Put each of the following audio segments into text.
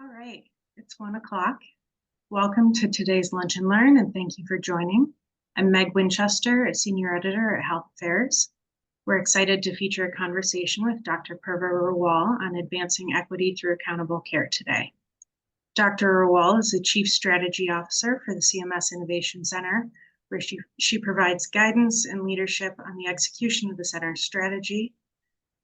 All right, it's 1 o'clock. Welcome to today's Lunch and Learn, and thank you for joining. I'm Meg Winchester, a senior editor at Health Affairs. We're excited to feature a conversation with Dr. Purva Rawal on advancing equity through accountable care today. Dr. Rawal is the Chief Strategy Officer for the CMS Innovation Center, where she provides guidance and leadership on the execution of the center's strategy.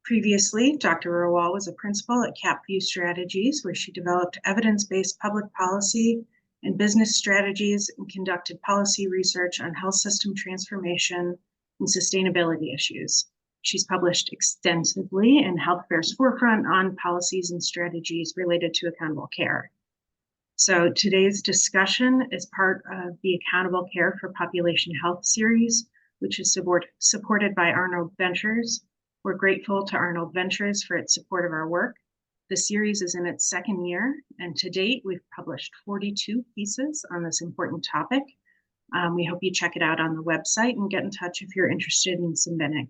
Previously, Dr. Rawal was a principal at CapView Strategies, where she developed evidence-based public policy and business strategies and conducted policy research on health system transformation and sustainability issues. She's published extensively in Health Affairs Forefront on policies and strategies related to accountable care. So today's discussion is part of the Accountable Care for Population Health series, which is supported by Arnold Ventures. We're grateful to Arnold Ventures for its support of our work. The series is in its second year, and to date, we've published 42 pieces on this important topic. We hope you check it out on the website and get in touch if you're interested in submitting.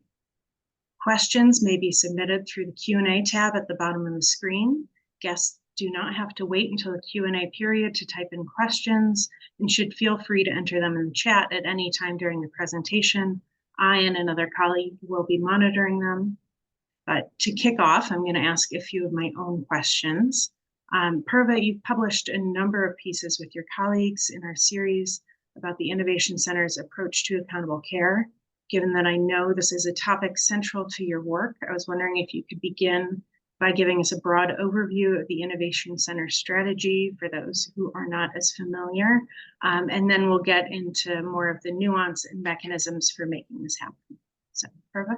Questions may be submitted through the Q&A tab at the bottom of the screen. Guests do not have to wait until the Q&A period to type in questions and should feel free to enter them in the chat at any time during the presentation. I and another colleague will be monitoring them. But to kick off, I'm going to ask a few of my own questions. Purva, you've published a number of pieces with your colleagues in our series about the Innovation Center's approach to accountable care. Given that I know this is a topic central to your work, I was wondering if you could begin by giving us a broad overview of the Innovation Center strategy for those who are not as familiar, and then we'll get into more of the nuance and mechanisms for making this happen. So, Purva?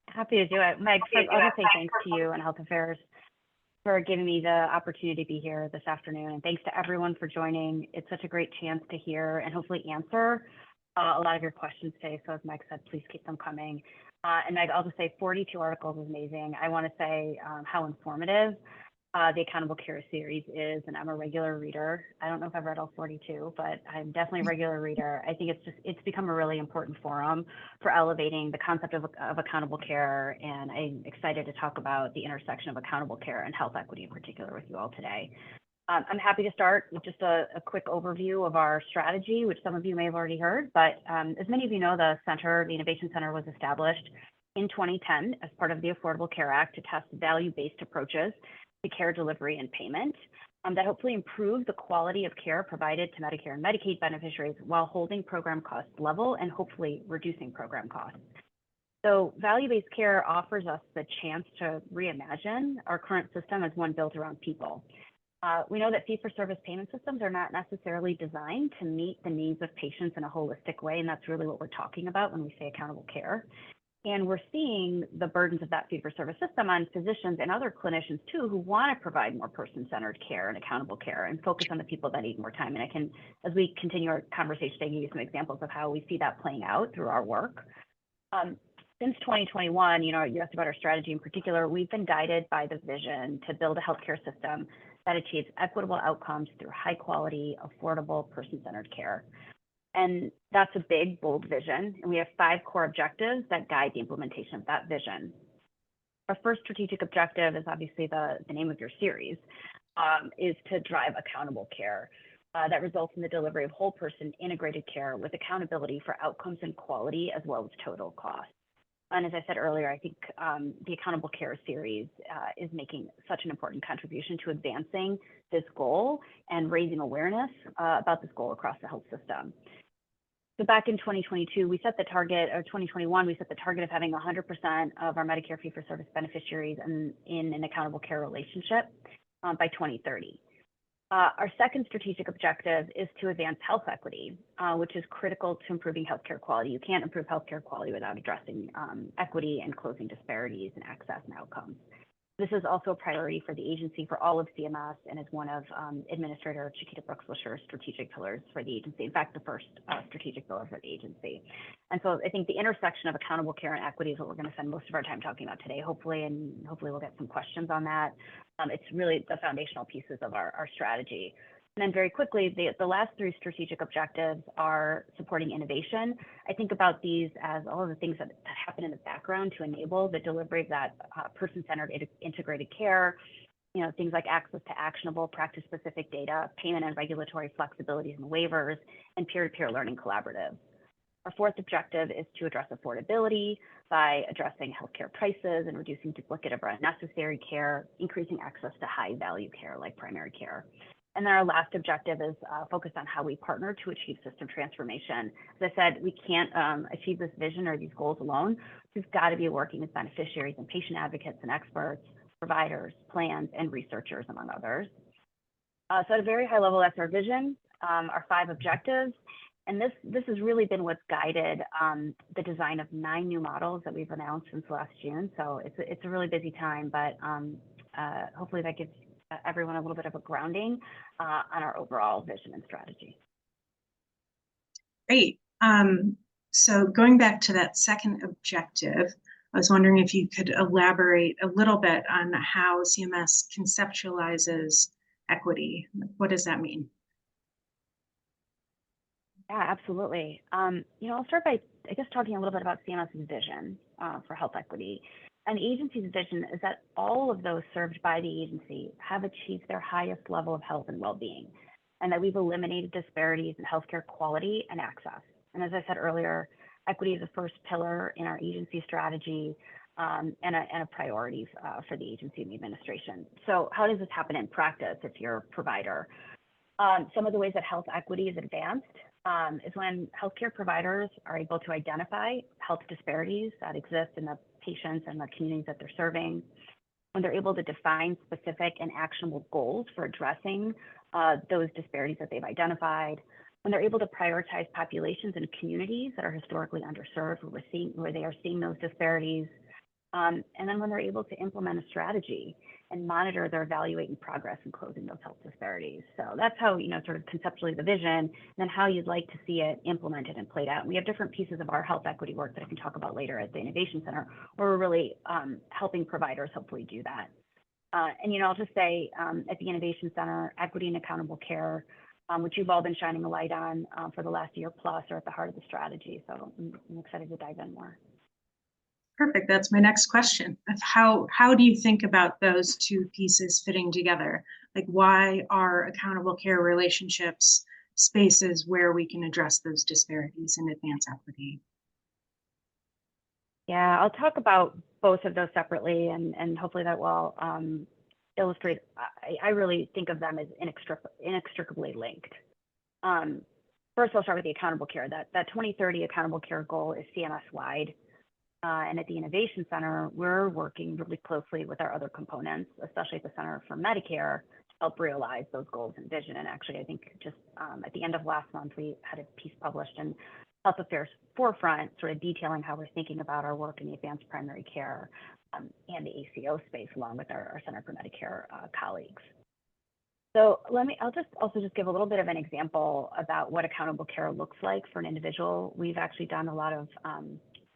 Happy to do it. Meg, first, I'll just say thanks to you and Health Affairs for giving me the opportunity to be here this afternoon, and thanks to everyone for joining. It's such a great chance to hear and hopefully answer a lot of your questions today. So as Meg said, please keep them coming. And Meg, I'll just say 42 articles is amazing. I want to say how informative the Accountable Care series is, and I'm a regular reader. I don't know if I've read all 42, but I'm definitely a regular reader. I think it's become a really important forum for elevating the concept of accountable care, and I'm excited to talk about the intersection of accountable care and health equity in particular with you all today. I'm happy to start with just a quick overview of our strategy, which some of you may have already heard, but as many of you know, the Innovation Center was established in 2010 as part of the Affordable Care Act to test value-based approaches to care delivery and payment that hopefully improve the quality of care provided to Medicare and Medicaid beneficiaries while holding program costs level and hopefully reducing program costs. So value-based care offers us the chance to reimagine our current system as one built around people. We know that fee-for-service payment systems are not necessarily designed to meet the needs of patients in a holistic way, and that's really what we're talking about when we say accountable care. And we're seeing the burdens of that fee-for-service system on physicians and other clinicians too, who want to provide more person-centered care and accountable care and focus on the people that need more time. And I can, as we continue our conversation, give you some examples of how we see that playing out through our work. Since 2021, you asked about our strategy in particular, we've been guided by the vision to build a healthcare system that achieves equitable outcomes through high quality, affordable, person-centered care. And that's a big, bold vision. And we have 5 core objectives that guide the implementation of that vision. Our first strategic objective is obviously the name of your series, is to drive accountable care that results in the delivery of whole person integrated care with accountability for outcomes and quality as well as total cost. And as I said earlier, I think the Accountable Care series is making such an important contribution to advancing this goal and raising awareness about this goal across the health system. So back in 2022, we set the target, or 2021, we set the target of having 100% of our Medicare fee-for-service beneficiaries in an accountable care relationship by 2030. Our second strategic objective is to advance health equity, which is critical to improving healthcare quality. You can't improve healthcare quality without addressing equity and closing disparities in access and outcomes. This is also a priority for the agency for all of CMS and is one of Administrator Chiquita Brooks-Lasher's strategic pillars for the agency. In fact, the first strategic pillar for the agency. And so I think the intersection of accountable care and equity is what we're going to spend most of our time talking about today, hopefully we'll get some questions on that. It's really the foundational pieces of our strategy. And then very quickly, the last 3 strategic objectives are supporting innovation. I think about these as all of the things that happen in the background to enable the delivery of that person-centered integrated care, things like access to actionable practice-specific data, payment and regulatory flexibilities and waivers, and peer-to-peer learning collaboratives. Our fourth objective is to address affordability by addressing healthcare prices and reducing duplicative or unnecessary care, increasing access to high-value care like primary care. And then our last objective is focused on how we partner to achieve system transformation. As I said, we can't achieve this vision or these goals alone. We've got to be working with beneficiaries and patient advocates and experts, providers, plans, and researchers, among others. So at a very high level, that's our vision, our 5 objectives. And this has really been what's guided the design of 9 new models that we've announced since last June. So it's a really busy time, but hopefully that gives everyone a little bit of a grounding on our overall vision and strategy. Great. So going back to that second objective, I was wondering if you could elaborate a little bit on how CMS conceptualizes equity. What does that mean? Yeah, absolutely. I'll start by, I guess, talking a little bit about CMS's vision for health equity. And the agency's vision is that all of those served by the agency have achieved their highest level of health and well-being, and that we've eliminated disparities in healthcare quality and access. And as I said earlier, equity is the first pillar in our agency strategy and a priority for the agency and the administration. So how does this happen in practice if you're a provider? Some of the ways that health equity is advanced is when healthcare providers are able to identify health disparities that exist in the patients and the communities that they're serving, when they're able to define specific and actionable goals for addressing those disparities that they've identified, when they're able to prioritize populations and communities that are historically underserved where they are seeing those disparities, and then when they're able to implement a strategy and monitor their evaluating progress in closing those health disparities. So that's how, sort of conceptually the vision, and then how you'd like to see it implemented and played out. And we have different pieces of our health equity work that I can talk about later at the Innovation Center, where we're really helping providers hopefully do that. And I'll just say at the Innovation Center, equity and accountable care, which you've all been shining a light on for the last year plus, are at the heart of the strategy. So I'm excited to dive in more. Perfect. That's my next question. How do you think about those two pieces fitting together? Like, why are accountable care relationships spaces where we can address those disparities and advance equity? Yeah, I'll talk about both of those separately, and hopefully that will illustrate. I really think of them as inextricably linked. First, I'll start with the accountable care. That 2030 accountable care goal is CMS-wide. And at the Innovation Center, we're working really closely with our other components, especially at the Center for Medicare, to help realize those goals and vision. And actually, I think just at the end of last month, we had a piece published in Health Affairs Forefront, sort of detailing how we're thinking about our work in the advanced primary care and the ACO space, along with our Center for Medicare colleagues. So I'll also give a little bit of an example about what accountable care looks like for an individual. We've actually done a lot of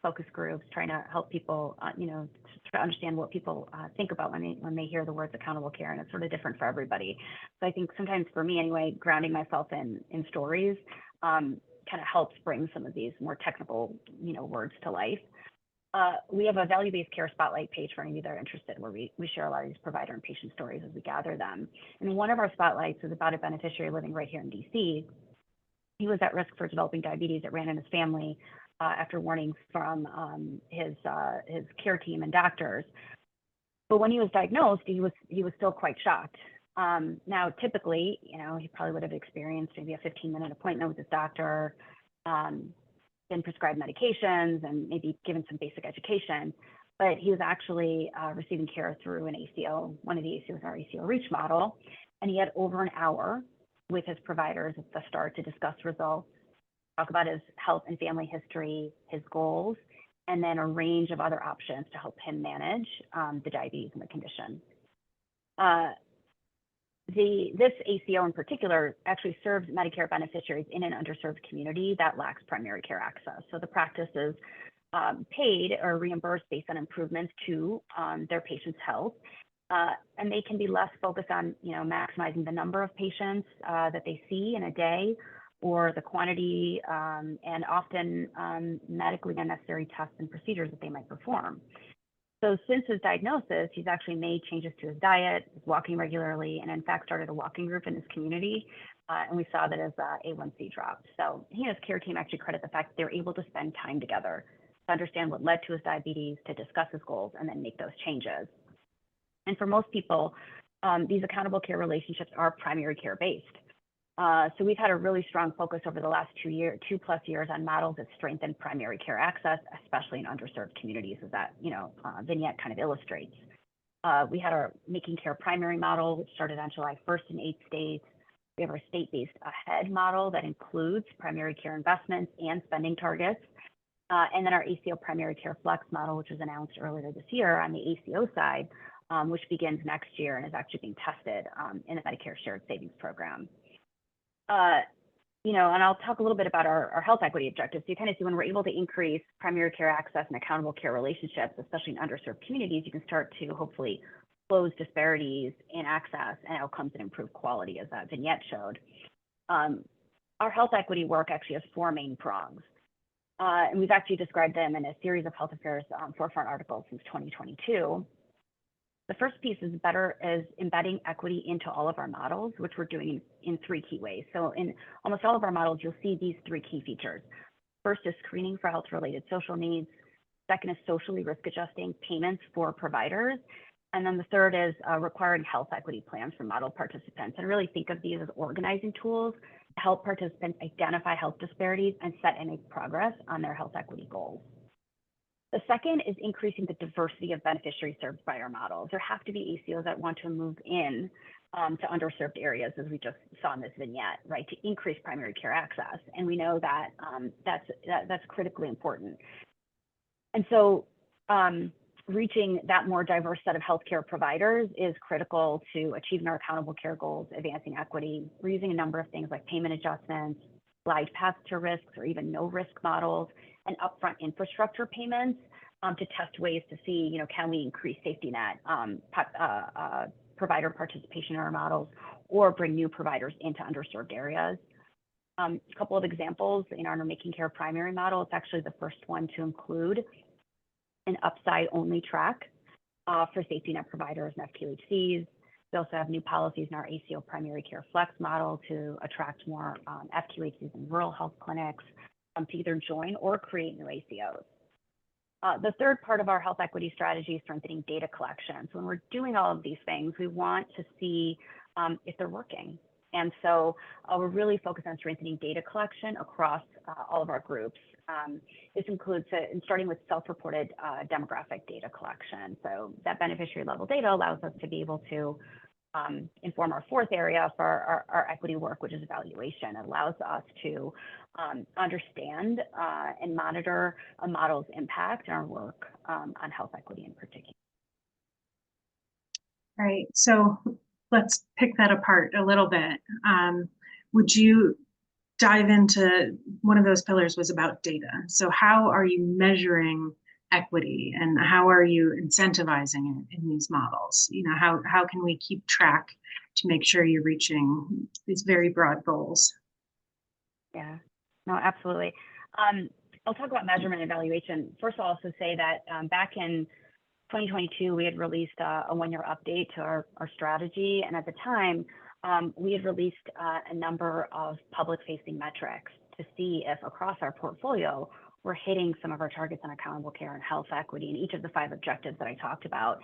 focus groups trying to help people, to try to understand what people think about when they hear the words accountable care, and it's sort of different for everybody. So I think sometimes for me anyway, grounding myself in stories kind of helps bring some of these more technical, words to life. We have a value-based care spotlight page for any of you that are interested, where we share a lot of these provider and patient stories as we gather them. And one of our spotlights is about a beneficiary living right here in DC. He was at risk for developing diabetes. It ran in his family after warnings from his care team and doctors. But when he was diagnosed, he was still quite shocked. Now, typically, he probably would have experienced maybe a 15-minute appointment with his doctor, been prescribed medications, and maybe given some basic education. But he was actually receiving care through an ACO, one of the ACOs, our ACO Reach model, and he had over an hour with his providers at the start to discuss results, talk about his health and family history, his goals, and then a range of other options to help him manage the diabetes and the condition. This ACO in particular actually serves Medicare beneficiaries in an underserved community that lacks primary care access. So the practice is paid or reimbursed based on improvements to their patients' health. And they can be less focused on, maximizing the number of patients that they see in a day, or the quantity and often medically unnecessary tests and procedures that they might perform. So since his diagnosis, he's actually made changes to his diet, is walking regularly, and in fact started a walking group in his community. And we saw that his A1C dropped. So he and his care team actually credit the fact that they were able to spend time together to understand what led to his diabetes, to discuss his goals, and then make those changes. And for most people, these accountable care relationships are primary care based. So we've had a really strong focus over the last 2+ years on models that strengthen primary care access, especially in underserved communities, as that vignette kind of illustrates. We had our Making Care Primary model, which started on July 1st in 8 states. We have our state-based AHEAD model that includes primary care investments and spending targets. And then our ACO Primary Care Flex model, which was announced earlier this year on the ACO side, which begins next year and is actually being tested in the Medicare Shared Savings Program. And I'll talk a little bit about our health equity objectives. So you kind of see when we're able to increase primary care access and accountable care relationships, especially in underserved communities, you can start to hopefully close disparities in access and outcomes and improve quality, as that vignette showed. Our health equity work actually has 4 main prongs. And we've actually described them in a series of health affairs forefront articles since 2022. The first piece is embedding equity into all of our models, which we're doing in 3 key ways. So in almost all of our models, you'll see these 3 key features. First is screening for health-related social needs. Second is socially risk-adjusting payments for providers. And then the third is requiring health equity plans for model participants. And really think of these as organizing tools to help participants identify health disparities and set and make progress on their health equity goals. The second is increasing the diversity of beneficiaries served by our models. There have to be ACOs that want to move in to underserved areas, as we just saw in this vignette, right, to increase primary care access. And we know that that's critically important. And so reaching that more diverse set of healthcare providers is critical to achieving our accountable care goals, advancing equity. We're using a number of things like payment adjustments, glide paths to risks, or even no risk models, and upfront infrastructure payments to test ways to see, can we increase safety net provider participation in our models or bring new providers into underserved areas. A couple of examples in our Making Care Primary model, it's actually the first one to include an upside-only track for safety net providers and FQHCs. We also have new policies in our ACO Primary Care Flex model to attract more FQHCs and rural health clinics to either join or create new ACOs. The third part of our health equity strategy is strengthening data collection. So when we're doing all of these things, we want to see if they're working. And so we're really focused on strengthening data collection across all of our groups. This includes starting with self-reported demographic data collection. So that beneficiary level data allows us to be able to inform our 4th area for our equity work, which is evaluation. It allows us to understand and monitor a model's impact and our work on health equity in particular. All right, so let's pick that apart a little bit. Would you dive into one of those pillars was about data. So how are you measuring equity and how are you incentivizing it in these models? How can we keep track to make sure you're reaching these very broad goals? Yeah, no, absolutely. I'll talk about measurement and evaluation. First, I'll also say that back in 2022, we had released a 1-year update to our strategy. And at the time, we had released a number of public-facing metrics to see if across our portfolio, we're hitting some of our targets on accountable care and health equity in each of the 5 objectives that I talked about.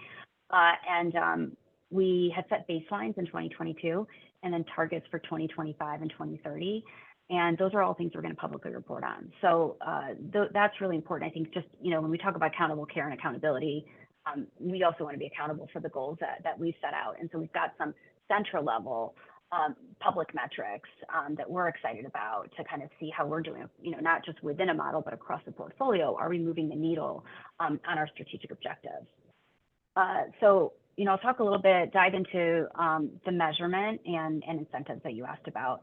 We had set baselines in 2022 and then targets for 2025 and 2030. And those are all things we're going to publicly report on. So that's really important. I think just, when we talk about accountable care and accountability, we also want to be accountable for the goals that we've set out. And so we've got some central level public metrics that we're excited about to kind of see how we're doing, not just within a model, but across the portfolio. Are we moving the needle on our strategic objectives? So, I'll talk a little bit, dive into the measurement and incentives that you asked about.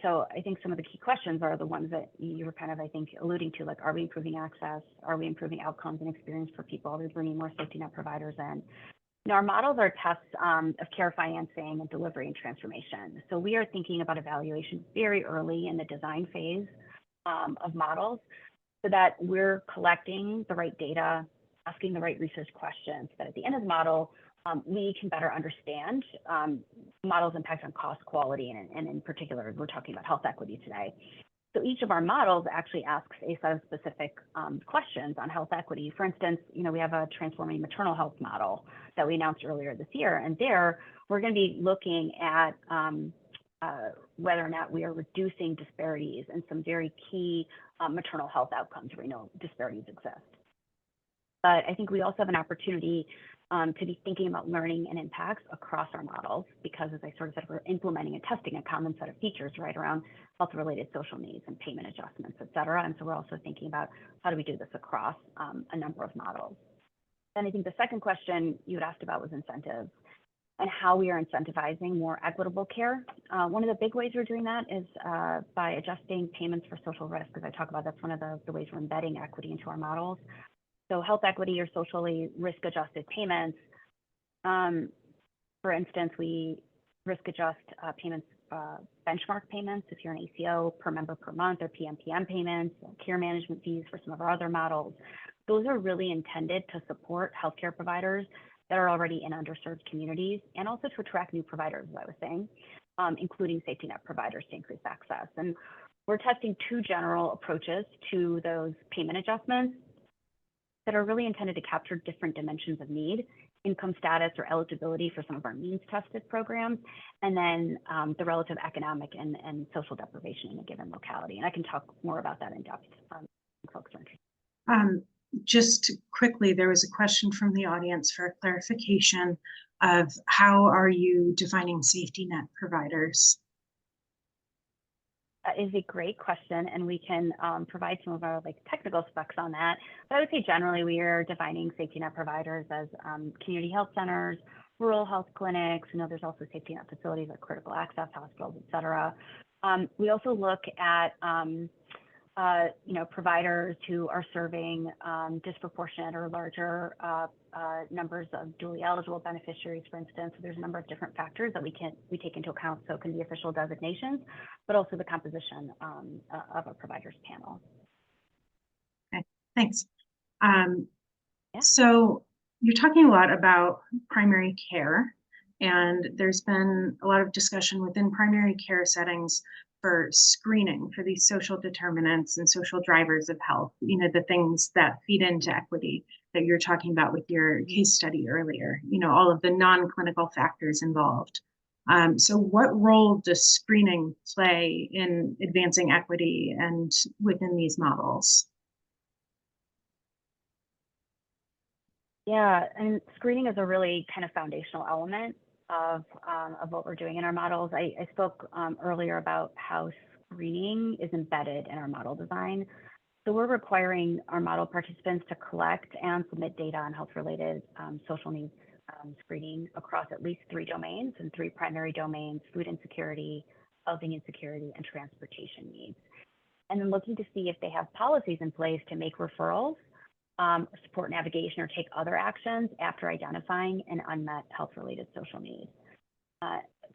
So I think some of the key questions are the ones that you were kind of, I think, alluding to, like, are we improving access? Are we improving outcomes and experience for people? Are we bringing more safety net providers in? Our models are tests of care financing and delivery and transformation. So we are thinking about evaluation very early in the design phase of models so that we're collecting the right data, asking the right research questions, that at the end of the model, we can better understand models' impact on cost, quality, and in particular, we're talking about health equity today. So each of our models actually asks a set of specific questions on health equity. For instance, we have a transforming maternal health model that we announced earlier this year, and there we're going to be looking at whether or not we are reducing disparities in some very key maternal health outcomes where we know disparities exist. But I think we also have an opportunity to be thinking about learning and impacts across our models, because as I sort of said, we're implementing and testing a common set of features right around health-related social needs and payment adjustments, et cetera. And so we're also thinking about how do we do this across a number of models. And I think the second question you had asked about was incentives and how we are incentivizing more equitable care. One of the big ways we're doing that is by adjusting payments for social risk, as I talk about. That's one of the ways we're embedding equity into our models. So health equity or socially risk-adjusted payments. For instance, we risk adjust payments, benchmark payments if you're an ACO per member per month, or PMPM payments, care management fees for some of our other models. Those are really intended to support healthcare providers that are already in underserved communities, and also to attract new providers, as I was saying, including safety net providers to increase access. And we're testing two general approaches to those payment adjustments that are really intended to capture different dimensions of need, income status or eligibility for some of our means-tested programs, and then the relative economic and social deprivation in a given locality. And I can talk more about that in depth if folks are interested. Just quickly, there was a question from the audience for clarification of how are you defining safety net providers? That is a great question, and we can provide some of our technical specs on that. But I would say generally we are defining safety net providers as community health centers, rural health clinics. There's also safety net facilities like critical access hospitals, et cetera. We also look at providers who are serving disproportionate or larger numbers of dually eligible beneficiaries, for instance. So there's a number of different factors that we take into account. So it can be official designations, but also the composition of a provider's panel. Okay, thanks. So you're talking a lot about primary care, and there's been a lot of discussion within primary care settings for screening for these social determinants and social drivers of health, the things that feed into equity that you're talking about with your case study earlier, all of the non-clinical factors involved. So what role does screening play in advancing equity and within these models? Yeah, and screening is a really kind of foundational element of what we're doing in our models. I spoke earlier about how screening is embedded in our model design. So we're requiring our model participants to collect and submit data on health-related social needs screening across at least 3 domains, and 3 primary domains: food insecurity, housing insecurity, and transportation needs. And then looking to see if they have policies in place to make referrals, support navigation, or take other actions after identifying an unmet health-related social need.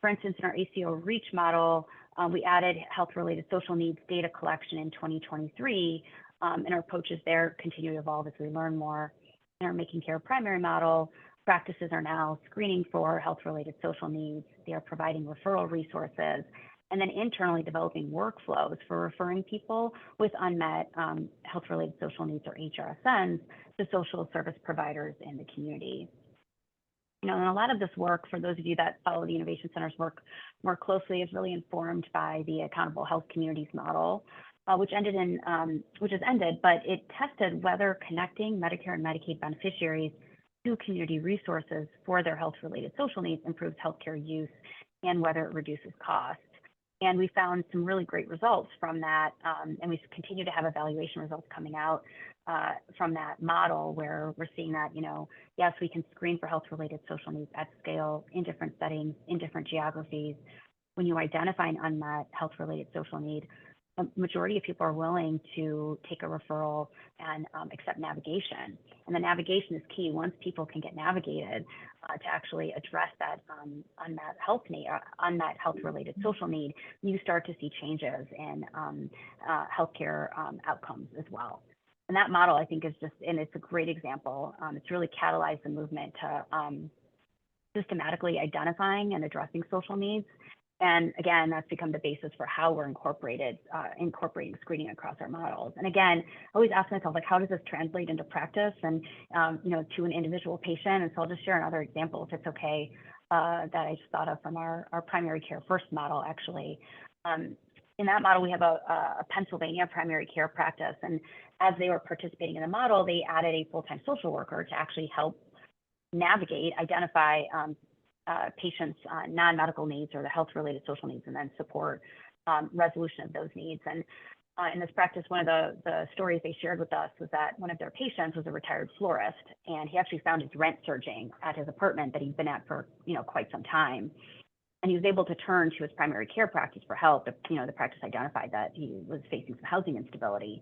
For instance, in our ACO REACH model, we added health-related social needs data collection in 2023, and our approaches there continue to evolve as we learn more. In our Making Care primary model, practices are now screening for health-related social needs. They are providing referral resources, and then internally developing workflows for referring people with unmet health-related social needs, or HRSNs, to social service providers in the community. And a lot of this work, for those of you that follow the Innovation Center's work more closely, is really informed by the Accountable Health Communities model, which has ended, but it tested whether connecting Medicare and Medicaid beneficiaries to community resources for their health-related social needs improves healthcare use, and whether it reduces costs. And we found some really great results from that, and we continue to have evaluation results coming out from that model, where we're seeing that, yes, we can screen for health-related social needs at scale in different settings, in different geographies. When you identify an unmet health-related social need, a majority of people are willing to take a referral and accept navigation. And the navigation is key. Once people can get navigated to actually address that unmet health-related social need, you start to see changes in healthcare outcomes as well. And that model, I think, is just, and it's a great example. It's really catalyzed the movement to systematically identifying and addressing social needs. And again, that's become the basis for how we're incorporating screening across our models. And again, I always ask myself, like, how does this translate into practice and, to an individual patient? And so I'll just share another example, if it's okay, that I just thought of from our primary care first model, actually. In that model, we have a Pennsylvania primary care practice. And as they were participating in the model, they added a full-time social worker to actually help identify patients' non-medical needs or the health-related social needs, and then support resolution of those needs. And in this practice, one of the stories they shared with us was that one of their patients was a retired florist, and he actually found his rent surging at his apartment that he'd been at for quite some time. And he was able to turn to his primary care practice for help. The practice identified that he was facing some housing instability.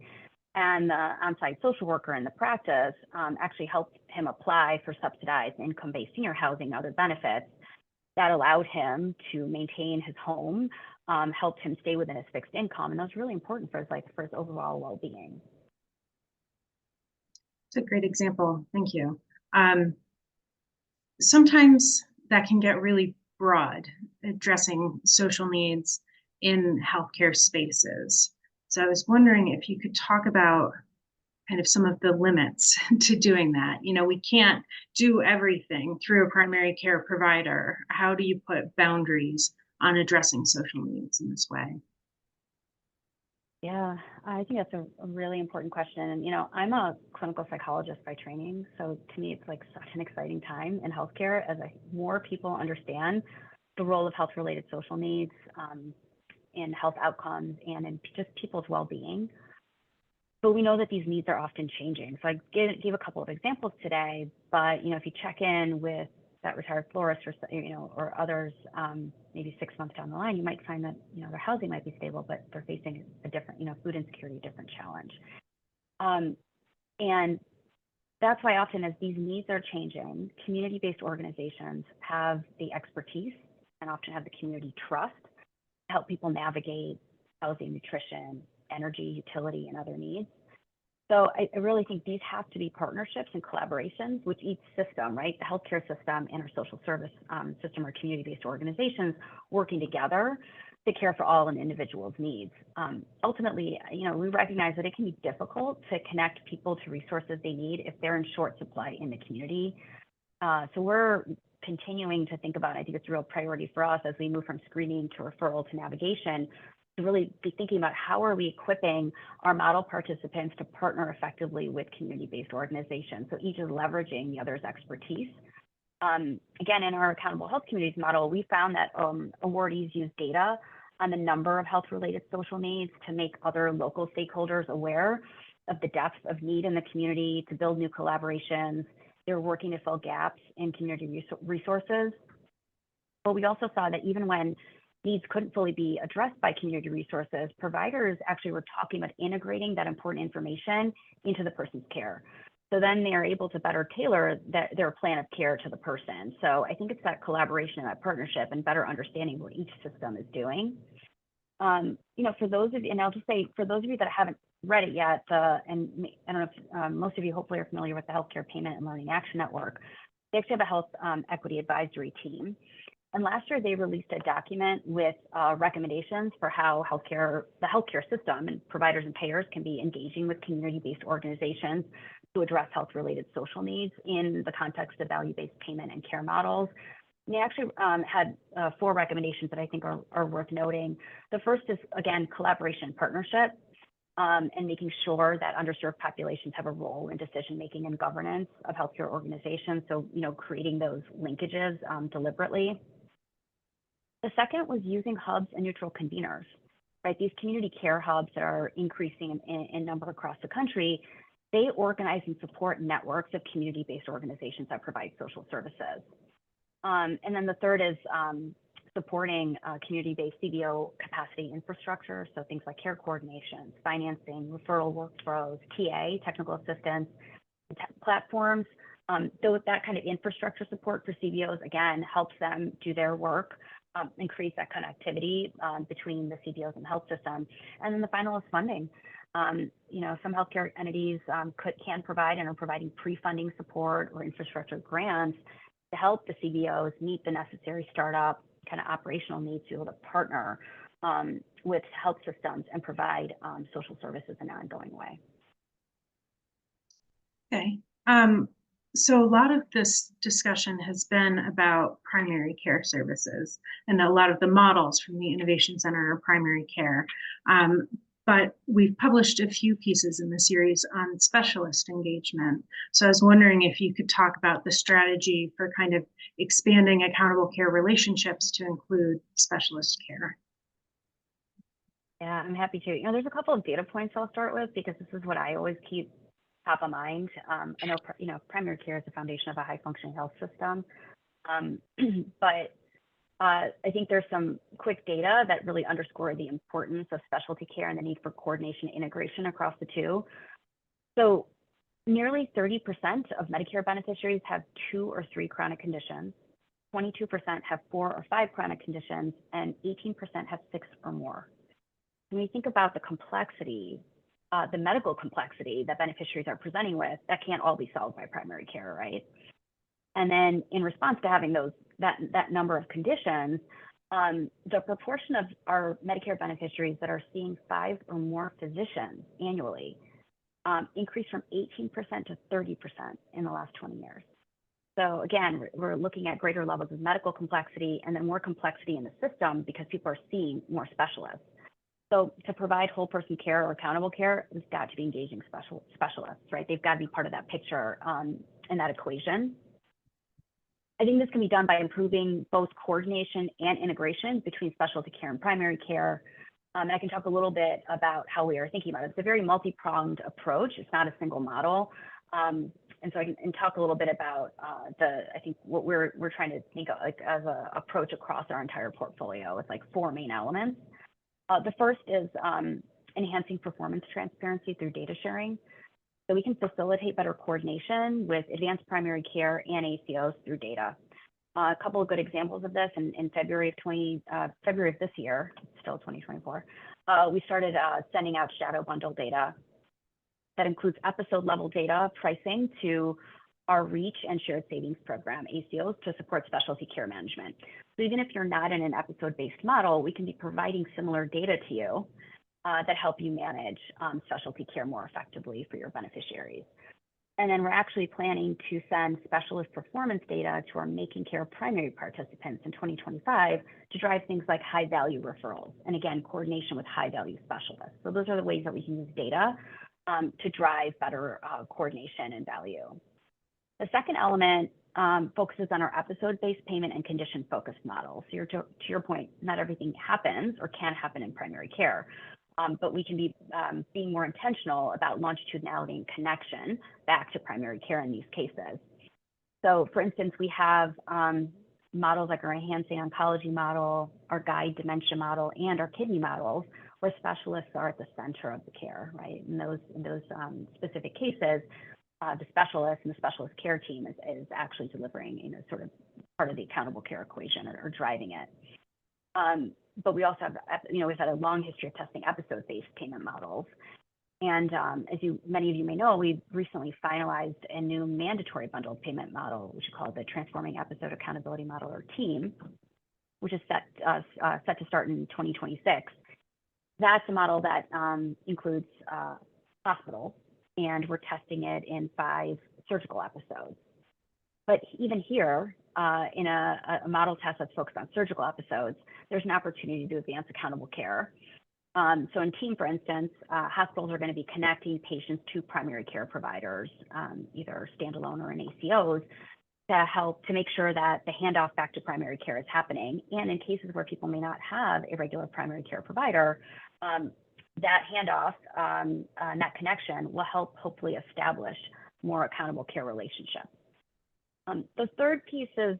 And the on-site social worker in the practice actually helped him apply for subsidized income-based senior housing and other benefits that allowed him to maintain his home, helped him stay within his fixed income. And that was really important for his overall well-being. It's a great example. Thank you. Sometimes that can get really broad, addressing social needs in healthcare spaces. So I was wondering if you could talk about kind of some of the limits to doing that. We can't do everything through a primary care provider. How do you put boundaries on addressing social needs in this way? Yeah, I think that's a really important question. And, I'm a clinical psychologist by training. So to me, it's like such an exciting time in healthcare as more people understand the role of health-related social needs in health outcomes and in just people's well-being. But we know that these needs are often changing. So I gave a couple of examples today, but, if you check in with that retired florist or others, maybe 6 months down the line, you might find that, their housing might be stable, but they're facing a different, food insecurity, different challenge. And that's why often as these needs are changing, community-based organizations have the expertise and often have the community trust to help people navigate housing, nutrition, energy, utility, and other needs. So I really think these have to be partnerships and collaborations with each system, right? The healthcare system and our social service system or community-based organizations working together to care for all an individual's needs. Ultimately, we recognize that it can be difficult to connect people to resources they need if they're in short supply in the community. So we're continuing to think about, I think it's a real priority for us as we move from screening to referral to navigation, to really be thinking about how are we equipping our model participants to partner effectively with community-based organizations. So each is leveraging the other's expertise. Again, in our accountable health communities model, we found that awardees use data on the number of health-related social needs to make other local stakeholders aware of the depth of need in the community, to build new collaborations. They're working to fill gaps in community resources. But we also saw that even when needs couldn't fully be addressed by community resources, providers actually were talking about integrating that important information into the person's care. So then they are able to better tailor their plan of care to the person. So I think it's that collaboration and that partnership and better understanding what each system is doing. For those of you, and I'll just say, for those of you that haven't read it yet, and I don't know if most of you hopefully are familiar with the Healthcare Payment and Learning Action Network, they actually have a health equity advisory team. And last year, they released a document with recommendations for how the healthcare system and providers and payers can be engaging with community-based organizations to address health-related social needs in the context of value-based payment and care models. And they actually had 4 recommendations that I think are worth noting. The first is, again, collaboration and partnership, and making sure that underserved populations have a role in decision-making and governance of healthcare organizations. So, creating those linkages deliberately. The second was using hubs and neutral conveners, right? These community care hubs that are increasing in number across the country, they organize and support networks of community-based organizations that provide social services. And then the third is supporting community-based CBO capacity infrastructure, so things like care coordination, financing, referral workflows, TA, technical assistance, platforms. So that kind of infrastructure support for CBOs, again, helps them do their work increase that connectivity between the CBOs and the health system. And then the final is funding. Some healthcare entities can provide and are providing pre-funding support or infrastructure grants to help the CBOs meet the necessary startup kind of operational needs to be able to partner with health systems and provide social services in an ongoing way. Okay. So a lot of this discussion has been about primary care services, and a lot of the models from the Innovation Center are primary care. But we've published a few pieces in the series on specialist engagement. So I was wondering if you could talk about the strategy for kind of expanding accountable care relationships to include specialist care. Yeah, I'm happy to. There's a couple of data points I'll start with because this is what I always keep top of mind. I know, primary care is the foundation of a high-functioning health system, but I think there's some quick data that really underscore the importance of specialty care and the need for coordination and integration across the two. So nearly 30% of Medicare beneficiaries have 2 or 3 chronic conditions, 22% have 4 or 5 chronic conditions, and 18% have 6 or more. When you think about the complexity, the medical complexity that beneficiaries are presenting with, that can't all be solved by primary care, right? And then in response to having that number of conditions, the proportion of our Medicare beneficiaries that are seeing 5 or more physicians annually increased from 18% to 30% in the last 20 years. So again, we're looking at greater levels of medical complexity and then more complexity in the system because people are seeing more specialists. So to provide whole person care or accountable care, it's got to be engaging specialists, right? They've got to be part of that picture in that equation. I think this can be done by improving both coordination and integration between specialty care and primary care. And I can talk a little bit about how we are thinking about it. It's a very multi-pronged approach. It's not a single model. And so I can talk a little bit about I think what we're trying to think of like as an approach across our entire portfolio. It's like 4 main elements. The first is enhancing performance transparency through data sharing. So we can facilitate better coordination with advanced primary care and ACOs through data. A couple of good examples of this in February of this year, still 2024, we started sending out shadow bundle data that includes episode level data pricing to our REACH and Shared Savings Program, ACOs, to support specialty care management. So even if you're not in an episode-based model, we can be providing similar data to you that help you manage specialty care more effectively for your beneficiaries. And then we're actually planning to send specialist performance data to our Making Care primary participants in 2025 to drive things like high-value referrals, and again, coordination with high-value specialists. So those are the ways that we can use data to drive better coordination and value. The second element focuses on our episode-based payment and condition-focused model. So to your point, not everything happens or can happen in primary care, but we can be being more intentional about longitudinality and connection back to primary care in these cases. So for instance, we have models like our Enhancing Oncology model, our Guide Dementia model, and our kidney models, where specialists are at the center of the care, right? In those specific cases, the specialist and the specialist care team is actually delivering, sort of part of the accountable care equation or driving it. But we also have, we've had a long history of testing episode-based payment models. And as many of you may know, we recently finalized a new mandatory bundled payment model, which is called the Transforming Episode Accountability Model, or TEAM, which is set to start in 2026. That's a model that includes hospitals, and we're testing it in 5 surgical episodes. But even here, in a model test that's focused on surgical episodes, there's an opportunity to advance accountable care. So in TEAM, for instance, hospitals are going to be connecting patients to primary care providers, either standalone or in ACOs, to make sure that the handoff back to primary care is happening. And in cases where people may not have a regular primary care provider, that handoff, that connection will help hopefully establish more accountable care relationships. The third piece is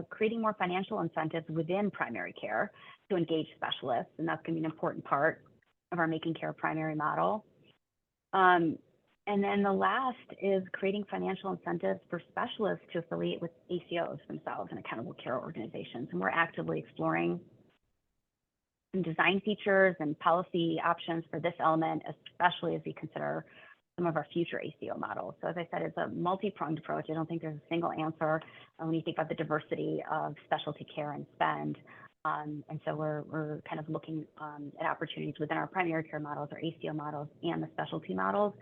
creating more financial incentives within primary care to engage specialists, and that's going to be an important part of our Making Care primary model. And then the last is creating financial incentives for specialists to affiliate with ACOs themselves and accountable care organizations. And we're actively exploring some design features and policy options for this element, especially as we consider some of our future ACO models. So as I said, it's a multi-pronged approach. I don't think there's a single answer when you think about the diversity of specialty care and spend. And so we're kind of looking at opportunities within our primary care models, our ACO models, and the specialty models.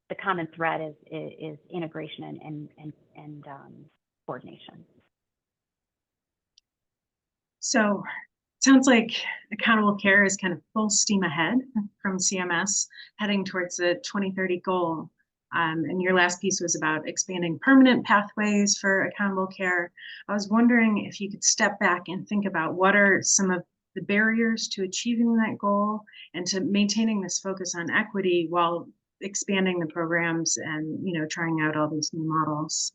The common thread is integration and coordination. So it sounds like accountable care is kind of full steam ahead from CMS, heading towards the 2030 goal. And your last piece was about expanding permanent pathways for accountable care. I was wondering if you could step back and think about what are some of the barriers to achieving that goal and to maintaining this focus on equity while expanding the programs and, trying out all these new models.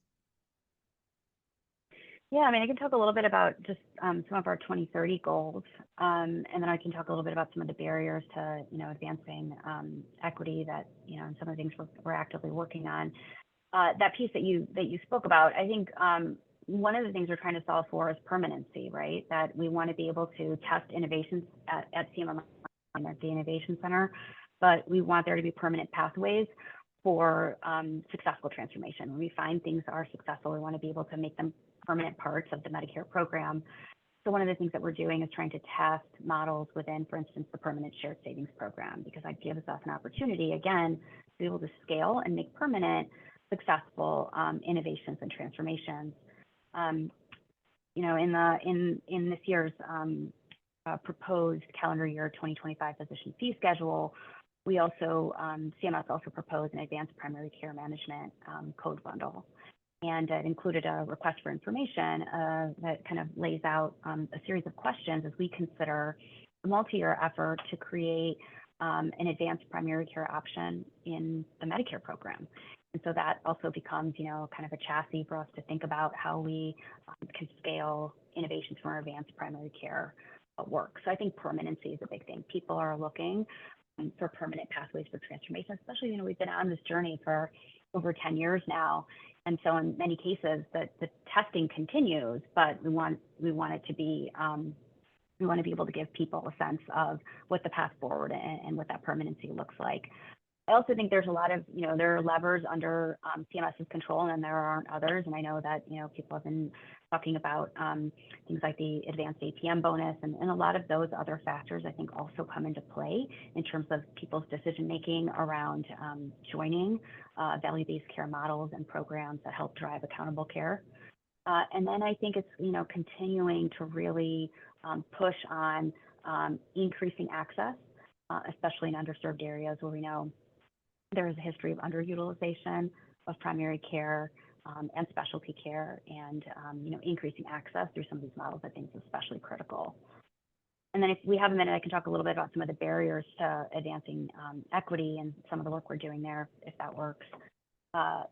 Yeah, I mean, I can talk a little bit about just some of our 2030 goals, and then I can talk a little bit about some of the barriers to, advancing equity that, and some of the things we're actively working on. That piece that you spoke about, I think one of the things we're trying to solve for is permanency, right? That we want to be able to test innovations at CMS, at the Innovation Center, but we want there to be permanent pathways for successful transformation. When we find things are successful, we want to be able to make them permanent parts of the Medicare program. So one of the things that we're doing is trying to test models within, for instance, the permanent shared savings program, because that gives us an opportunity, again, to be able to scale and make permanent successful innovations and transformations. In this year's proposed calendar year 2025 physician fee schedule, we also, CMS also proposed an advanced primary care management code bundle. And it included a request for information that kind of lays out a series of questions as we consider a multi-year effort to create an advanced primary care option in the Medicare program. And so that also becomes, kind of a chassis for us to think about how we can scale innovations for our advanced primary care work. So I think permanency is a big thing. People are looking for permanent pathways for transformation, especially, we've been on this journey for over 10 years now. And so in many cases, the testing continues, but we want it to be, we want to be able to give people a sense of what the path forward and what that permanency looks like. I also think there's a lot of, there are levers under CMS's control, and then there aren't others. And I know that, people have been talking about things like the advanced APM bonus, and a lot of those other factors, I think, also come into play in terms of people's decision-making around joining value-based care models and programs that help drive accountable care. And then I think it's, continuing to really push on increasing access, especially in underserved areas where we know there is a history of underutilization of primary care and specialty care, and increasing access through some of these models, I think, is especially critical. And then if we have a minute, I can talk a little bit about some of the barriers to advancing equity and some of the work we're doing there, if that works.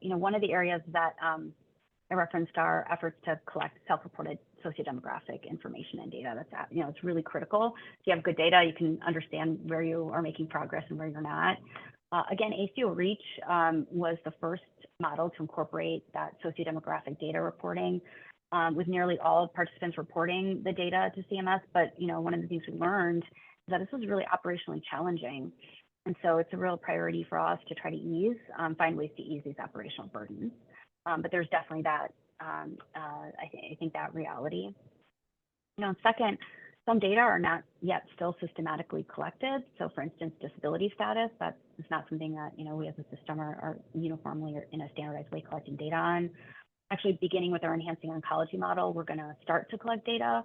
One of the areas that I referenced are efforts to collect self-reported sociodemographic information and data. That's, it's really critical. If you have good data, you can understand where you are making progress and where you're not. Again, ACO REACH was the first model to incorporate that sociodemographic data reporting, with nearly all participants reporting the data to CMS. But, one of the things we learned is that this was really operationally challenging. And so it's a real priority for us to try to find ways to ease these operational burdens. But there's definitely that, I think that reality. Second, some data are not yet still systematically collected. So for instance, disability status, that is not something that, we as a system are uniformly or in a standardized way collecting data on. Actually, beginning with our enhancing oncology model, we're going to start to collect data,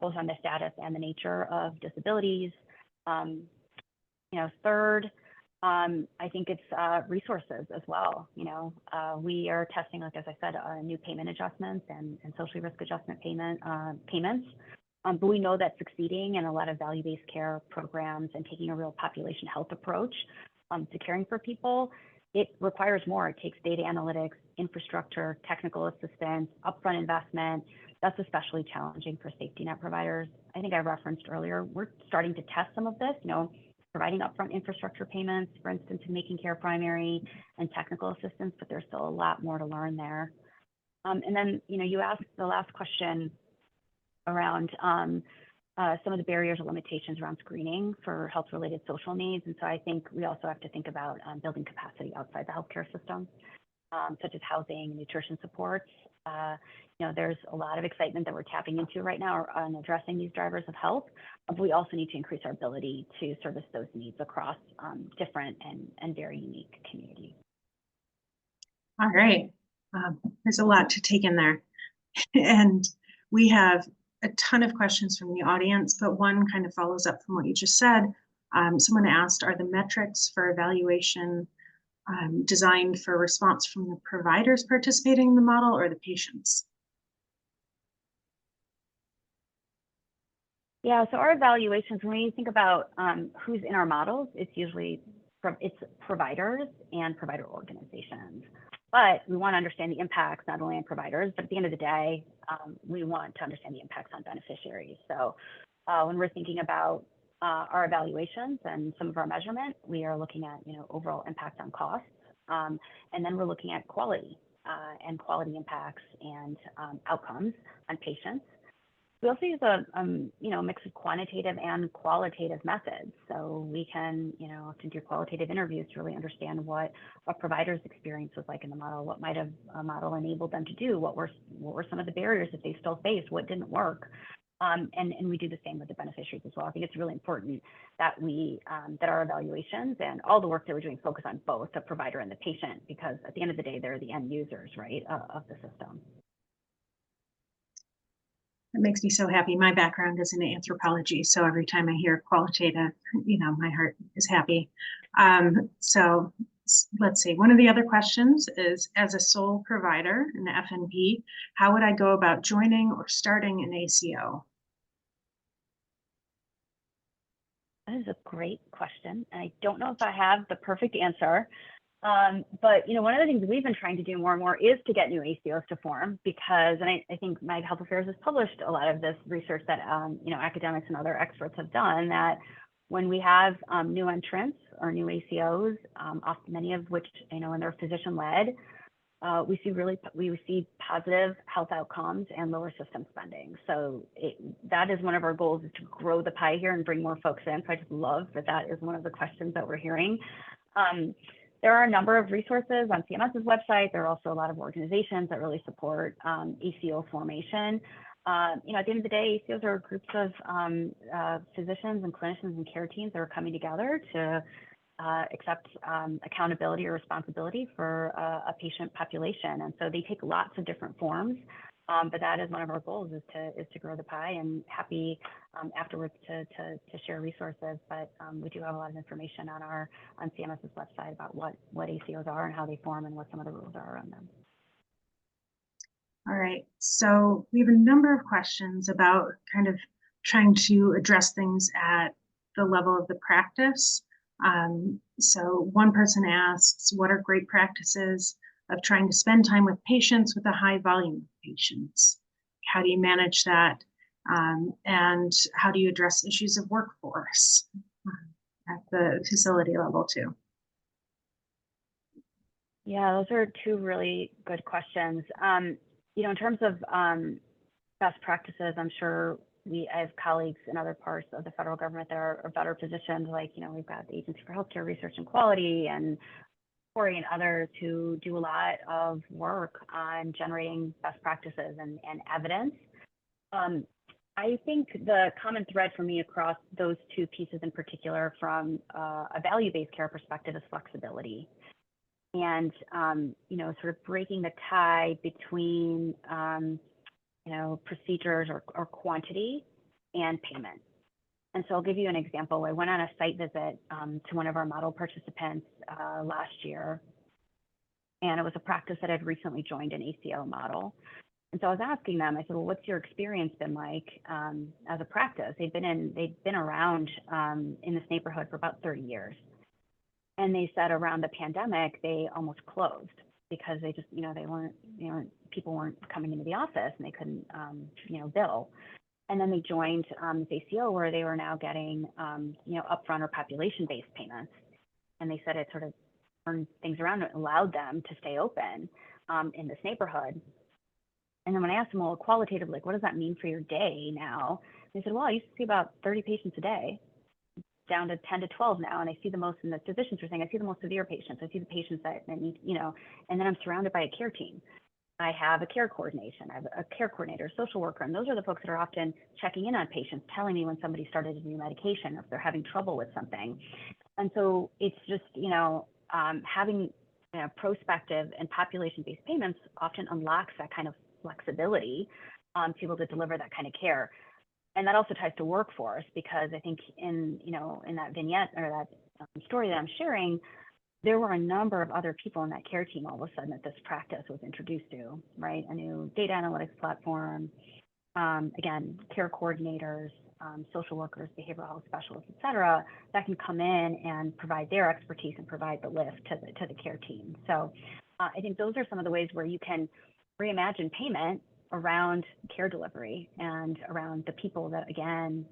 both on the status and the nature of disabilities. Third, I think it's resources as well. We are testing, like, as I said, new payment adjustments and social risk adjustment payments. But we know that succeeding in a lot of value-based care programs and taking a real population health approach to caring for people, it requires more. It takes data analytics, infrastructure, technical assistance, upfront investment. That's especially challenging for safety net providers. I think I referenced earlier, we're starting to test some of this. providing upfront infrastructure payments, for instance, in making care primary and technical assistance, but there's still a lot more to learn there. And then, you asked the last question around some of the barriers or limitations around screening for health-related social needs. And so I think we also have to think about building capacity outside the healthcare system, such as housing, nutrition supports. There's a lot of excitement that we're tapping into right now on addressing these drivers of health, but we also need to increase our ability to service those needs across different and very unique communities. All right. There's a lot to take in there. And we have a ton of questions from the audience, but one kind of follows up from what you just said. Someone asked, are the metrics for evaluation designed for response from the providers participating in the model or the patients? Yeah, so our evaluations, when you think about who's in our models, it's usually providers and provider organizations. But we want to understand the impacts not only on providers, but at the end of the day, we want to understand the impacts on beneficiaries. So when we're thinking about our evaluations and some of our measurement, we are looking at overall impact on costs, and then we're looking at quality and quality impacts and outcomes on patients. We also use a mix of quantitative and qualitative methods. So we can, often do qualitative interviews to really understand what a provider's experience was like in the model, what might have a model enabled them to do, what were some of the barriers that they still faced, what didn't work. And we do the same with the beneficiaries as well. I think it's really important that that our evaluations and all the work that we're doing focus on both the provider and the patient, because at the end of the day, they're the end users, right, of the system. It makes me so happy. My background is in anthropology, so every time I hear qualitative, my heart is happy. So let's see. One of the other questions is, as a sole provider in the FNP, how would I go about joining or starting an ACO? That is a great question. I don't know if I have the perfect answer. But one of the things we've been trying to do more and more is to get new ACOs to form, because, and I think Mag Health Affairs has published a lot of this research that academics and other experts have done, that when we have new entrants or new ACOs, often many of which and they're physician led, we see positive health outcomes and lower system spending. So that is one of our goals, is to grow the pie here and bring more folks in. So I just love that is one of the questions that we're hearing. There are a number of resources on CMS's website. There are also a lot of organizations that really support ACO formation. At the end of the day, ACOs are groups of physicians and clinicians and care teams that are coming together to accept accountability or responsibility for a patient population. And so they take lots of different forms. But that is one of our goals, is to grow the pie, and happy afterwards to share resources. But we do have a lot of information on CMS's website about what ACOs are and how they form and what some of the rules are around them. All right, so we have a number of questions about kind of trying to address things at the level of the practice. So one person asks, what are great practices of trying to spend time with patients with a high volume of patients? How do you manage that? And how do you address issues of workforce at the facility level too? Yeah, those are two really good questions. In terms of best practices, I'm sure I have colleagues in other parts of the federal government that are better positioned. Like, we've got the Agency for Healthcare Research and Quality and Corey and others who do a lot of work on generating best practices and evidence. I think the common thread for me across those two pieces in particular, from a value-based care perspective, is flexibility. And, sort of breaking the tie between, procedures or quantity and payment. And so I'll give you an example. I went on a site visit to one of our model participants last year, and it was a practice that had recently joined an ACO model. And so I was asking them, I said, well, what's your experience been like as a practice? They'd been around in this neighborhood for about 30 years. And they said around the pandemic, they almost closed because they just, they weren't, people weren't coming into the office and they couldn't, bill. And then they joined this ACO where they were now getting, upfront or population-based payments. And they said it sort of turned things around and allowed them to stay open in this neighborhood. And then when I asked them, well, qualitatively, like, what does that mean for your day now? They said, well, I used to see about 30 patients a day, down to 10 to 12 now. And I see the most, and the physicians are saying, I see the most severe patients. I see the patients that need, and then I'm surrounded by a care team. I have a care coordination, I have a care coordinator, a social worker, and those are the folks that are often checking in on patients, telling me when somebody started a new medication or if they're having trouble with something. And so it's just, having prospective and population-based payments often unlocks that kind of flexibility to be able to deliver that kind of care. And that also ties to workforce, because I think in that vignette or that story that I'm sharing, there were a number of other people in that care team all of a sudden that this practice was introduced to, right? A new data analytics platform, again, care coordinators, social workers, behavioral health specialists, et cetera, that can come in and provide their expertise and provide the lift to the care team. So I think those are some of the ways where you can reimagine payment around care delivery and around the people that, again,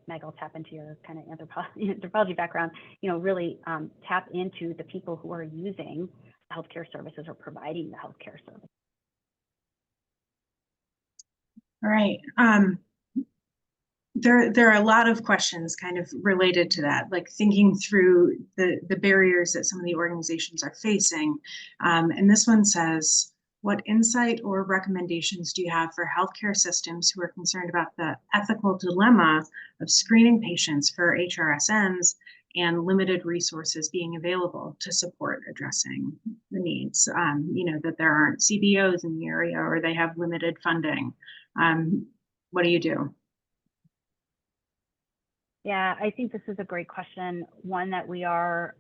Meg, I'll tap into your kind of anthropology background, really tap into the people who are using healthcare services or providing the healthcare service. All right. There are a lot of questions kind of related to that, like thinking through the barriers that some of the organizations are facing. And this one says, what insight or recommendations do you have for healthcare systems who are concerned about the ethical dilemma of screening patients for HRSNs and limited resources being available to support addressing the needs? That there aren't CBOs in the area or they have limited funding. What do you do? Yeah, I think this is a great question, one that we are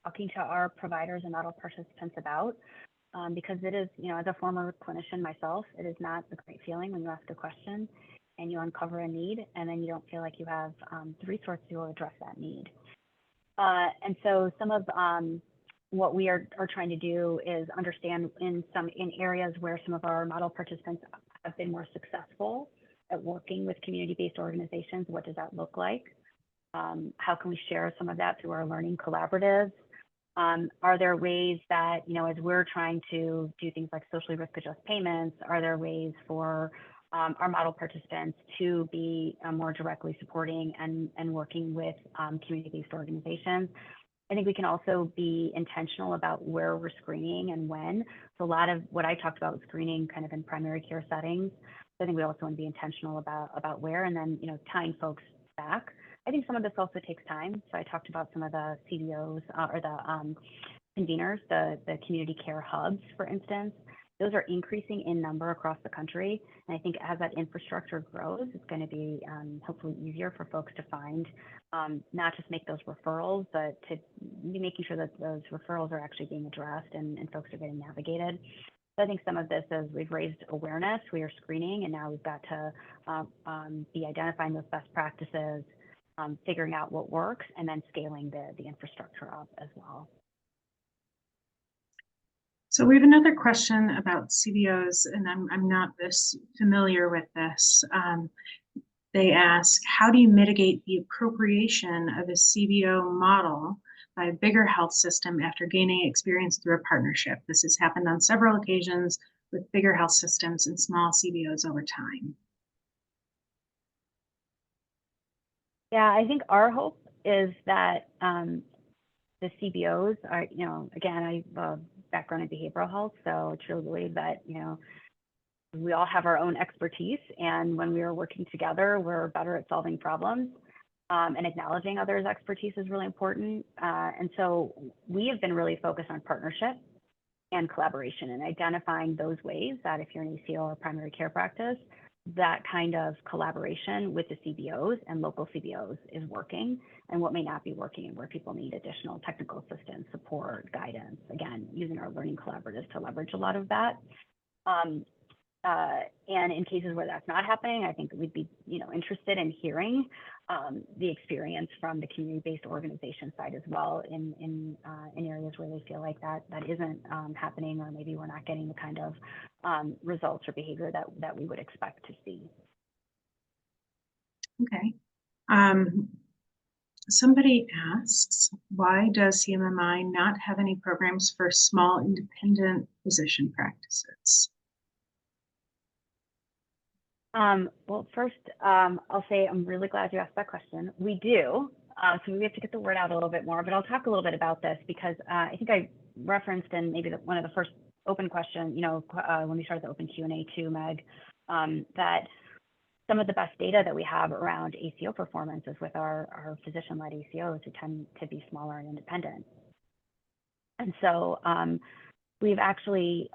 talking to our providers and model participants about. Because it is, as a former clinician myself, it is not a great feeling when you ask a question and you uncover a need and then you don't feel like you have the resources to address that need. And so some of what we are trying to do is understand in areas where some of our model participants have been more successful at working with community-based organizations, what does that look like? How can we share some of that through our learning collaboratives? Are there ways that, as we're trying to do things like socially risk adjust payments, are there ways for our model participants to be more directly supporting and working with community-based organizations? I think we can also be intentional about where we're screening and when. So a lot of what I talked about was screening kind of in primary care settings. So I think we also want to be intentional about where, and then, tying folks back. I think some of this also takes time. So I talked about some of the CBOs or the conveners, the community care hubs, for instance. Those are increasing in number across the country. And I think as that infrastructure grows, it's going to be hopefully easier for folks to find, not just make those referrals, but to be making sure that those referrals are actually being addressed and folks are getting navigated. So I think some of this is we've raised awareness, we are screening, and now we've got to be identifying those best practices, figuring out what works, and then scaling the infrastructure up as well. So we have another question about CBOs, and I'm not this familiar with this. They ask, how do you mitigate the appropriation of a CBO model by a bigger health system after gaining experience through a partnership? This has happened on several occasions with bigger health systems and small CBOs over time. Yeah, I think our hope is that the CBOs are, again, I have a background in behavioral health, so I truly believe that, we all have our own expertise, and when we are working together, we're better at solving problems, and acknowledging others' expertise is really important. And so we have been really focused on partnership and collaboration and identifying those ways that if you're an ACO or primary care practice, that kind of collaboration with the CBOs and local CBOs is working, and what may not be working and where people need additional technical assistance, support, guidance, again, using our learning collaboratives to leverage a lot of that. And in cases where that's not happening, I think we'd be, interested in hearing the experience from the community-based organization side as well in areas where they feel like that isn't happening, or maybe we're not getting the kind of results or behavior that we would expect to see. Okay. Somebody asks, why does CMMI not have any programs for small independent physician practices? Well, first, I'll say I'm really glad you asked that question. We do. So we have to get the word out a little bit more, but I'll talk a little bit about this because I think I referenced in maybe one of the first open questions, when we started the open Q&A too, Meg, that some of the best data that we have around ACO performance is with our physician-led ACOs who tend to be smaller and independent. And so we've actually,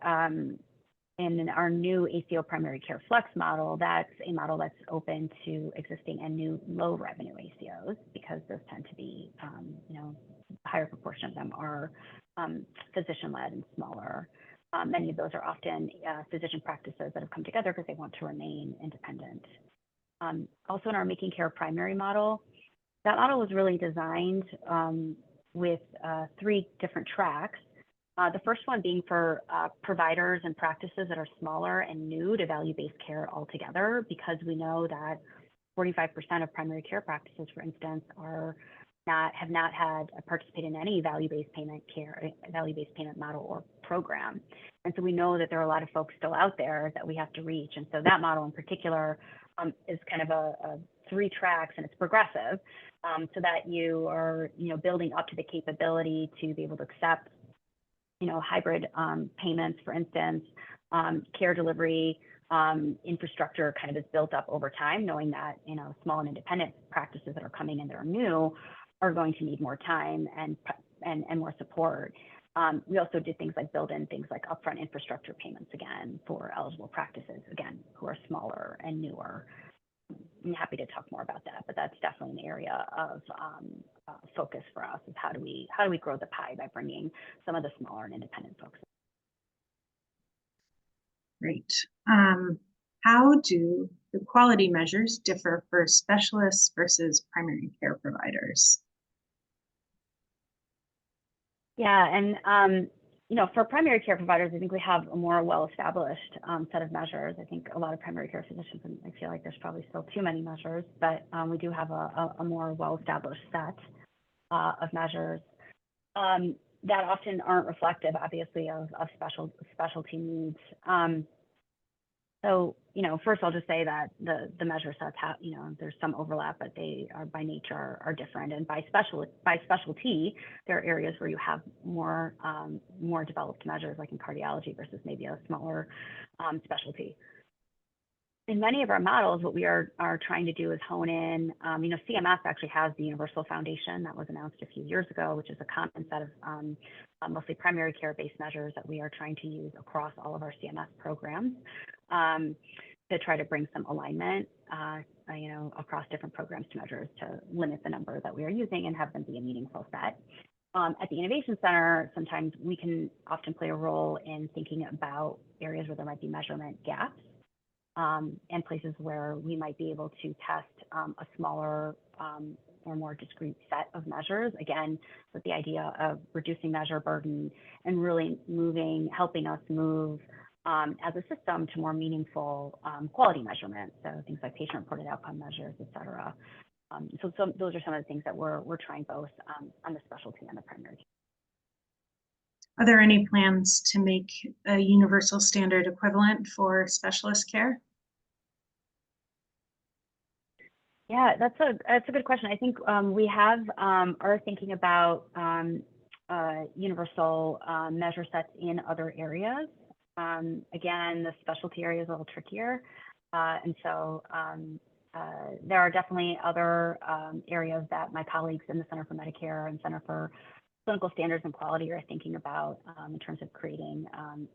in our new ACO primary care flex model, that's a model that's open to existing and new low revenue ACOs because those tend to be, a higher proportion of them are physician-led and smaller. Many of those are often physician practices that have come together because they want to remain independent. Also in our Making Care Primary model, that model was really designed with 3 different tracks. The first one being for providers and practices that are smaller and new to value-based care altogether, because we know that 45% of primary care practices, for instance, have not had participated in any value-based payment model or program. And so we know that there are a lot of folks still out there that we have to reach. And so that model in particular is kind of a 3 tracks, and it's progressive, so that you are, building up to the capability to be able to accept, hybrid payments, for instance, care delivery infrastructure kind of is built up over time, knowing that, small and independent practices that are coming in that are new are going to need more time and more support. We also did things like build in things like upfront infrastructure payments again for eligible practices, again, who are smaller and newer. I'm happy to talk more about that, but that's definitely an area of focus for us, is how do we grow the pie by bringing some of the smaller and independent folks in. Great. How do the quality measures differ for specialists versus primary care providers? Yeah, and for primary care providers, I think we have a more well-established set of measures. I think a lot of primary care physicians, and I feel like there's probably still too many measures, but we do have a more well-established set of measures that often aren't reflective, obviously, of specialty needs. So, first I'll just say that the measure sets have, there's some overlap, but they are by nature are different. And by specialty, there are areas where you have more developed measures, like in cardiology versus maybe a smaller specialty. In many of our models, what we are trying to do is hone in, CMS actually has the Universal Foundation that was announced a few years ago, which is a common set of mostly primary care-based measures that we are trying to use across all of our CMS programs to try to bring some alignment, across different programs to measures to limit the number that we are using and have them be a meaningful set. At the Innovation Center, sometimes we can often play a role in thinking about areas where there might be measurement gaps. And places where we might be able to test a smaller or more discrete set of measures, again, with the idea of reducing measure burden and really helping us move as a system to more meaningful quality measurement. So things like patient-reported outcome measures, et cetera. So those are some of the things that we're trying both on the specialty and the primary care. Are there any plans to make a universal standard equivalent for specialist care? Yeah, that's a good question. I think we are thinking about universal measure sets in other areas. Again, the specialty area is a little trickier, and so there are definitely other areas that my colleagues in the Center for Medicare and Center for Clinical Standards and Quality are thinking about in terms of creating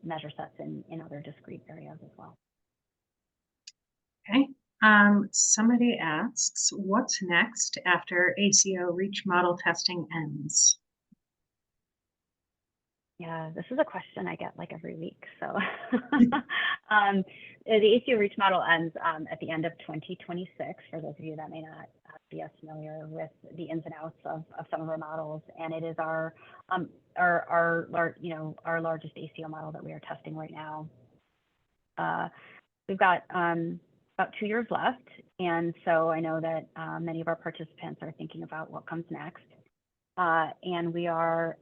measure sets in other discrete areas as well. Okay. Somebody asks, what's next after ACO REACH model testing ends? Yeah, this is a question I get like every week. So the ACO REACH model ends at the end of 2026, for those of you that may not be as familiar with the ins and outs of some of our models. And it is our largest ACO model that we are testing right now. We've got about 2 years left. And so I know that many of our participants are thinking about what comes next. And we are,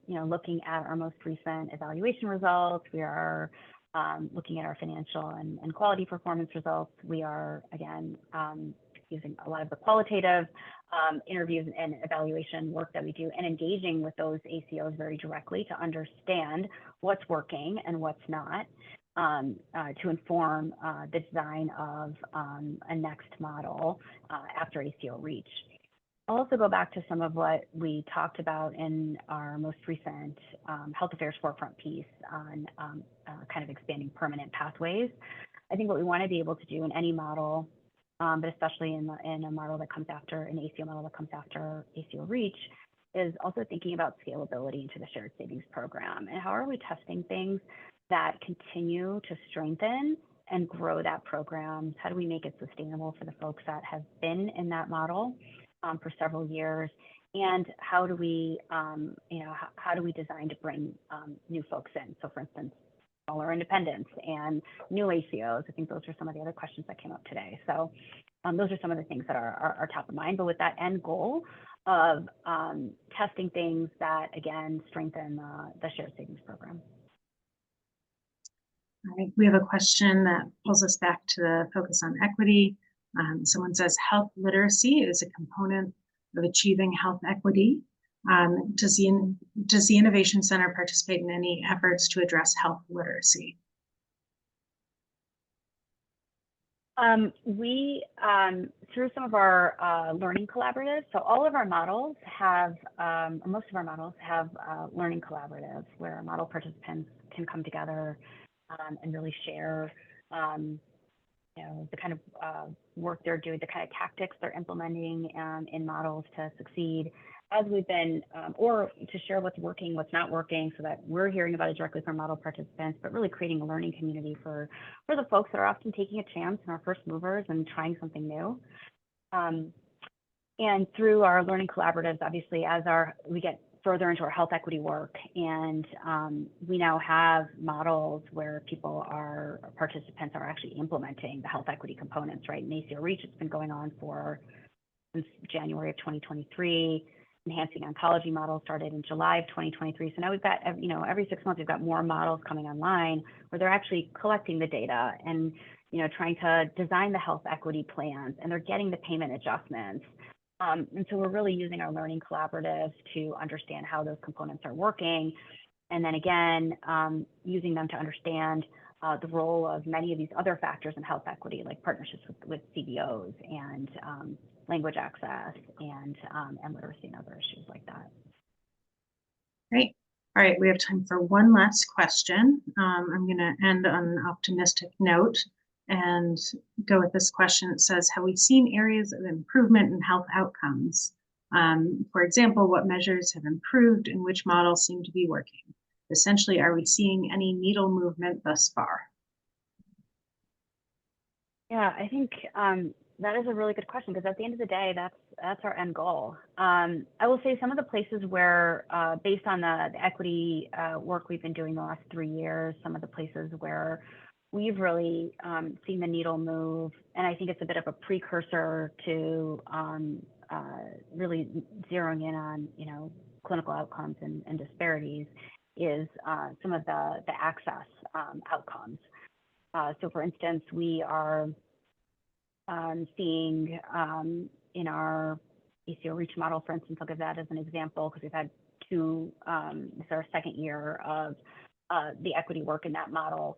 looking at our most recent evaluation results. We are looking at our financial and quality performance results. We are, again, using a lot of the qualitative interviews and evaluation work that we do and engaging with those ACOs very directly to understand what's working and what's not, to inform the design of a next model after ACO REACH. I'll also go back to some of what we talked about in our most recent health affairs forefront piece on kind of expanding permanent pathways. I think what we want to be able to do in any model, but especially in a model that comes after, an ACO model that comes after ACO REACH, is also thinking about scalability into the shared savings program. And how are we testing things that continue to strengthen and grow that program? How do we make it sustainable for the folks that have been in that model for several years? And how do we, how do we design to bring new folks in? So for instance, smaller independents and new ACOs. I think those are some of the other questions that came up today. So those are some of the things that are top of mind, but with that end goal of testing things that, again, strengthen the shared savings program. All right, we have a question that pulls us back to the focus on equity. Someone says health literacy is a component of achieving health equity. Does the Innovation Center participate in any efforts to address health literacy? We, through some of our learning collaboratives, so all of our models have, or most of our models have learning collaboratives where model participants can come together and really share the kind of work they're doing, the kind of tactics they're implementing in models to succeed as we've been, or to share what's working, what's not working, so that we're hearing about it directly from model participants, but really creating a learning community for the folks that are often taking a chance and are first movers and trying something new. And through our learning collaboratives, obviously, as we get further into our health equity work, and we now have models where participants are actually implementing the health equity components, right? In ACO REACH, it's been going on since January of 2023. Enhancing oncology model started in July of 2023. So now we've got, every 6 months, we've got more models coming online where they're actually collecting the data and, trying to design the health equity plans, and they're getting the payment adjustments. And so we're really using our learning collaboratives to understand how those components are working. And then again, using them to understand the role of many of these other factors in health equity, like partnerships with CBOs and language access and literacy and other issues like that. Great. All right, we have time for one last question. I'm going to end on an optimistic note and go with this question. It says, have we seen areas of improvement in health outcomes? For example, what measures have improved and which models seem to be working? Essentially, are we seeing any needle movement thus far? Yeah, I think that is a really good question, because at the end of the day, that's our end goal. I will say some of the places where, based on the equity work we've been doing the last 3 years, some of the places where we've really seen the needle move, and I think it's a bit of a precursor to really zeroing in on, clinical outcomes and disparities, is some of the access outcomes. So for instance, we are seeing in our ACO REACH model, for instance, I'll give that as an example, because we've had this is our second year of the equity work in that model.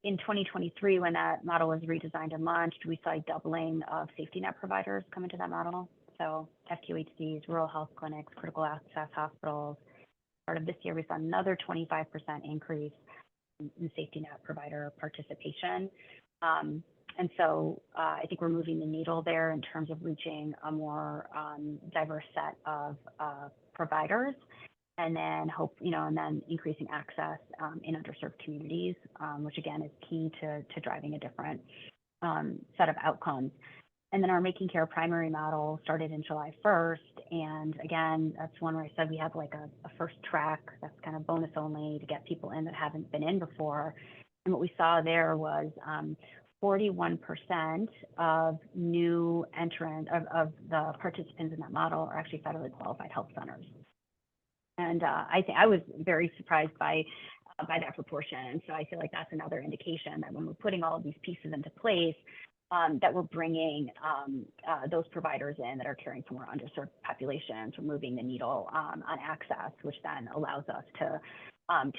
In 2023, when that model was redesigned and launched, we saw a doubling of safety net providers come into that model. So FQHCs, rural health clinics, critical access hospitals. Part of this year, we saw another 25% increase in safety net provider participation. And so I think we're moving the needle there in terms of reaching a more diverse set of providers, and then and then increasing access in underserved communities, which again is key to driving a different set of outcomes. And then our Making Care Primary model started in July 1st. And again, that's one where I said we have like a first track that's kind of bonus only to get people in that haven't been in before. And what we saw there was 41% of new entrant of the participants in that model are actually federally qualified health centers. And I think I was very surprised by that proportion. And so I feel like that's another indication that when we're putting all of these pieces into place, that we're bringing those providers in that are caring for more underserved populations. We're moving the needle on access, which then allows us to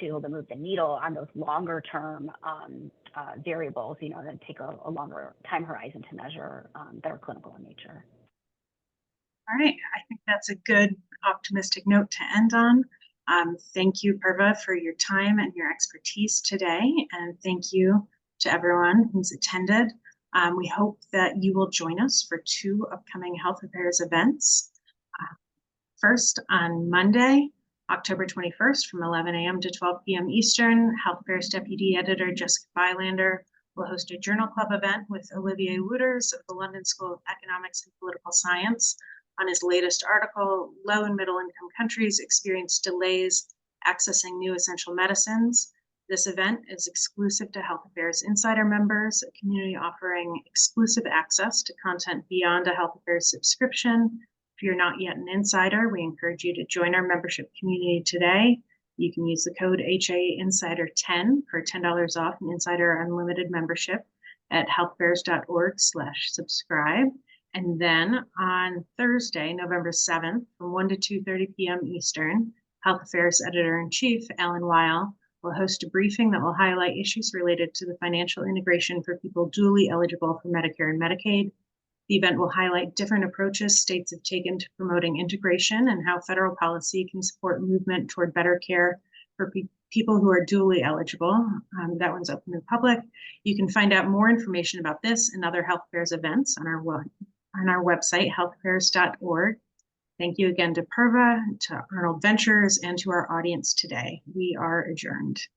be able to move the needle on those longer term variables, you know, that take a longer time horizon to measure that are clinical in nature. All right, I think that's a good optimistic note to end on. Thank you, Purva, for your time and your expertise today, and thank you to everyone who's attended. We hope that you will join us for 2 upcoming health affairs events. First, on Monday, October 21st from 11 a.m. to 12 p.m. Eastern, Health Affairs Deputy Editor Jessica Bylander will host a journal club event with Olivier Wouters of the London School of Economics and Political Science on his latest article, Low and Middle Income Countries Experience Delays Accessing New Essential Medicines. This event is exclusive to Health Affairs Insider members, a community offering exclusive access to content beyond a Health Affairs subscription. If you're not yet an insider, we encourage you to join our membership community today. You can use the code HAInsider10 for $10 off an Insider Unlimited membership at healthfairs.org/subscribe. And then on Thursday, November 7th, from 1 to 2:30 p.m. Eastern, Health Affairs Editor-in-Chief Alan Weil will host a briefing that will highlight issues related to the financial integration for people duly eligible for Medicare and Medicaid. The event will highlight different approaches states have taken to promoting integration and how federal policy can support movement toward better care for people who are duly eligible. That one's open to the public. You can find out more information about this and other health affairs events on our website, healthfairs.org. Thank you again to Purva, to Arnold Ventures, and to our audience today. We are adjourned.